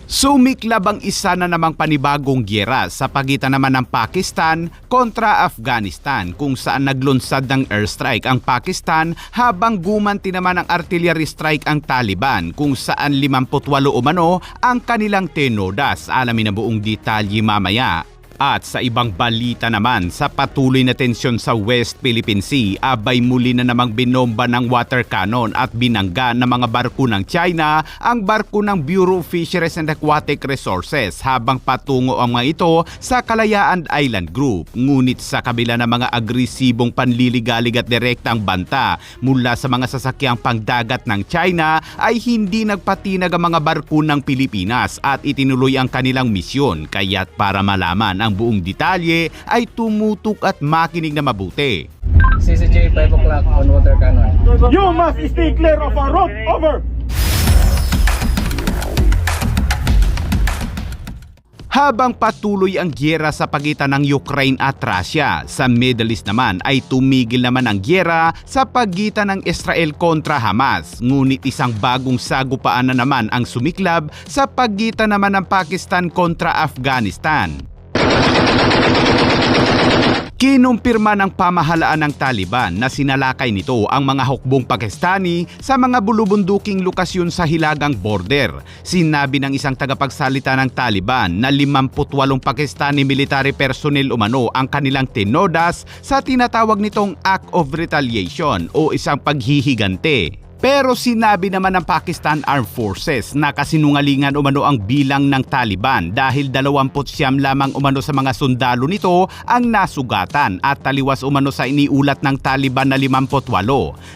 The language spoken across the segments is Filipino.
Sumiklab ang isa na namang panibagong giyera sa pagitan naman ng Pakistan kontra Afghanistan kung saan naglunsad ng airstrike ang Pakistan habang gumanti naman ang artillery strike ang Taliban kung saan 58 umano ang kanilang tenodas. Alamin ang buong detalye mamaya. At sa ibang balita naman, sa patuloy na tensyon sa West Philippine Sea, abay muli na namang binomba ng water cannon at binangga ng mga barko ng China ang barko ng Bureau of Fisheries and Aquatic Resources habang patungo ang mga ito sa Kalayaan Island Group. Ngunit sa kabila ng mga agresibong panliligalig at direktang banta mula sa mga sasakyang pangdagat ng China ay hindi nagpatinag ang mga barko ng Pilipinas at itinuloy ang kanilang misyon. Kaya't para malaman ang buong detalye ay tumutok at makinig na mabuti. CCJ 5 o'clock on water cannon. You must stay clear of our road. Over. Habang patuloy ang giyera sa pagitan ng Ukraine at Russia, sa Middle East naman ay tumigil naman ang giyera sa pagitan ng Israel kontra Hamas. Ngunit isang bagong sagupaan na naman ang sumiklab sa pagitan naman ng Pakistan kontra Afghanistan. Kinumpirma ng pamahalaan ng Taliban na sinalakay nito ang mga hukbong Pakistani sa mga bulubunduking lokasyon sa hilagang border. Sinabi ng isang tagapagsalita ng Taliban na 58 Pakistani military personnel umano ang kanilang tinodas sa tinatawag nitong act of retaliation o isang paghihigante. Pero sinabi naman ng Pakistan Armed Forces na kasinungalingan umano ang bilang ng Taliban dahil 29 lamang umano sa mga sundalo nito ang nasugatan at taliwas umano sa iniulat ng Taliban na 58.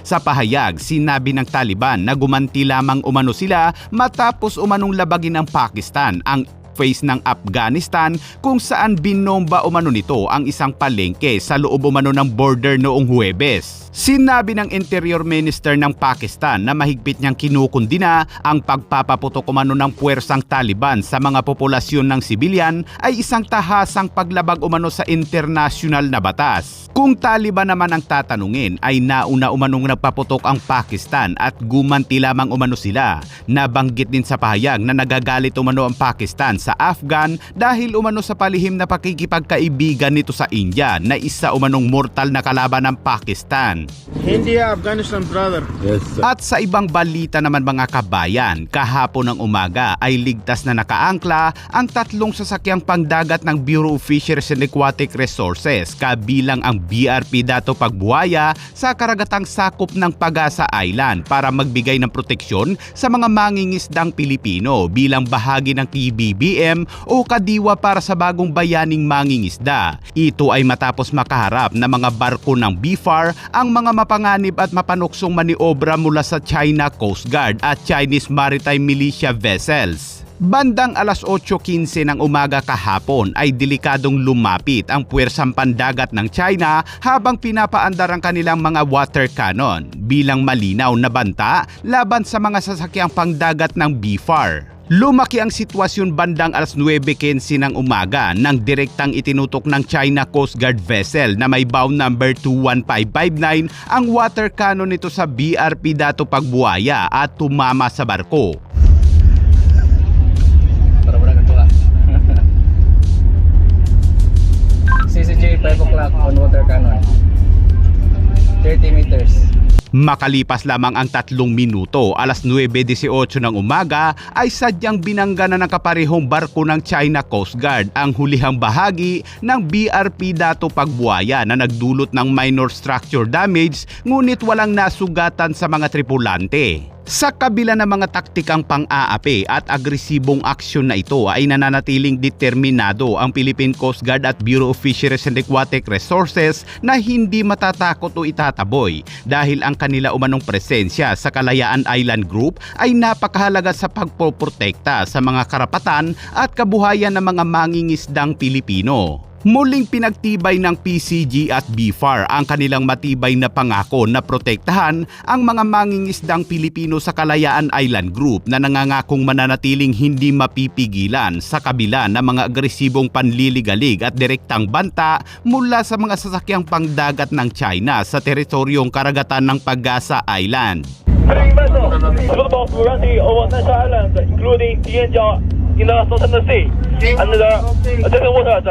Sa pahayag, sinabi ng Taliban na gumanti lamang umano sila matapos umanong labagin ng Pakistan ang face ng Afghanistan kung saan binomba umano nito ang isang palengke sa loob umano ng border noong Huwebes. Sinabi ng Interior Minister ng Pakistan na mahigpit niyang kinukundina ang pagpapaputok umano ng puwersang Taliban sa mga populasyon ng sibilyan ay isang tahasang paglabag umano sa internasyonal na batas. Kung Taliban naman ang tatanungin ay nauna umanong nagpaputok ang Pakistan at gumanti lamang umano sila. Nabanggit din sa pahayag na nagagalit umano ang Pakistan sa Afghan dahil umano sa palihim na pakikipagkaibigan nito sa India na isa umanong mortal na kalaban ng Pakistan. India, Afghanistan, brother. Yes, sir. At sa ibang balita naman mga kabayan, kahapon ng umaga ay ligtas na nakaangkla ang 3 sasakyang pangdagat ng Bureau of Fisheries and Aquatic Resources kabilang ang BRP Dato Pagbuaya sa karagatang sakop ng Pag-asa Island para magbigay ng proteksyon sa mga mangingisdang Pilipino bilang bahagi ng PBBM o kadiwa para sa bagong bayaning mangingisda. Ito ay matapos makaharap na mga barko ng BFAR ang mga mapanganib at mapanuksong maniobra mula sa China Coast Guard at Chinese Maritime Militia vessels. Bandang alas 8:15 ng umaga kahapon ay delikadong lumapit ang puwersang pandagat ng China habang pinapaandar ang kanilang mga water cannon bilang malinaw na banta laban sa mga sasakyang pangdagat ng BFAR. Lumaki ang sitwasyon bandang alas 9:15 ng umaga nang direktang itinutok ng China Coast Guard vessel na may bound number 21559 ang water cannon nito sa BRP Dato Pagbuaya at tumama sa barko. CCJ 5 o'clock on water cannon. 30 meters. Makalipas lamang ang 3 minuto, alas 9:18 ng umaga ay sadyang binangga na ng kaparehong barko ng China Coast Guard ang hulihang bahagi ng BRP Dato Pagbuaya na nagdulot ng minor structure damage ngunit walang nasugatan sa mga tripulante. Sa kabila ng mga taktikang pang-aapi at agresibong aksyon na ito ay nananatiling determinado ang Philippine Coast Guard at Bureau of Fisheries and Aquatic Resources na hindi matatakot o itataboy dahil ang kanila umanong presensya sa Kalayaan Island Group ay napakahalaga sa pagpoprotekta sa mga karapatan at kabuhayan ng mga mangingisdang Pilipino. Muling pinagtibay ng PCG at BFAR ang kanilang matibay na pangako na protektahan ang mga mangingisdang Pilipino sa Kalayaan Island Group na nangangakong mananatiling hindi mapipigilan sa kabila ng mga agresibong panliligalig at direktang banta mula sa mga sasakyang pangdagat ng China sa teritoryong karagatan ng Pag-asa Island. Including Tianjia 你呢说真的是，那个这个我说的。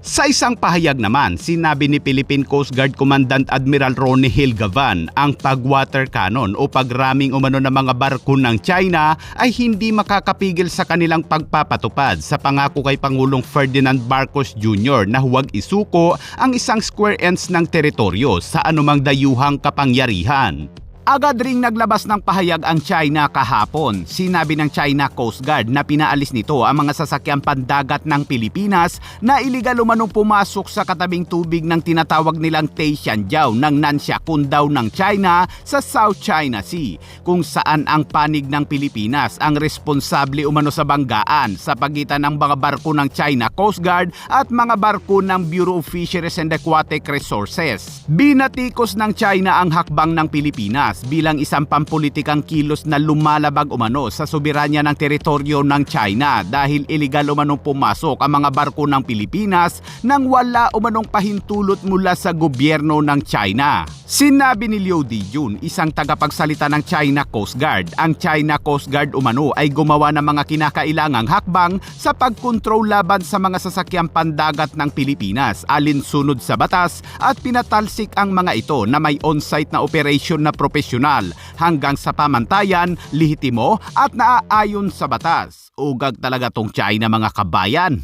Sa isang pahayag naman, sinabi ni Philippine Coast Guard Commandant Admiral Ronnie Hilgavan ang pag-water cannon o pagraming umano ng mga barko ng China ay hindi makakapigil sa kanilang pagpapatupad sa pangako kay Pangulong Ferdinand Marcos Jr. na huwag isuko ang isang square inch ng teritoryo sa anumang dayuhang kapangyarihan. Agad ring naglabas ng pahayag ang China kahapon. Sinabi ng China Coast Guard na pinaalis nito ang mga sasakyang pandagat ng Pilipinas na iligal umanong pumasok sa katabing tubig ng tinatawag nilang Taishanjiao ng Nansha Kundao ng China sa South China Sea, kung saan ang panig ng Pilipinas ang responsable umano sa banggaan sa pagitan ng mga barko ng China Coast Guard at mga barko ng Bureau of Fisheries and Aquatic Resources. Binatikos ng China ang hakbang ng Pilipinas bilang isang pampulitikang kilos na lumalabag umano sa soberanya ng teritoryo ng China dahil iligal umanong pumasok ang mga barko ng Pilipinas nang wala umanong pahintulot mula sa gobyerno ng China. Sinabi ni Liu Dijun, isang tagapagsalita ng China Coast Guard, ang China Coast Guard umano ay gumawa ng mga kinakailangang hakbang sa pagkontrol laban sa mga sasakyang pandagat ng Pilipinas alinsunod sa batas at pinatalsik ang mga ito na may on-site na operasyon na profesional hanggang sa pamantayan, lehitimo at naaayon sa batas. Ugag talaga tong China mga kabayan.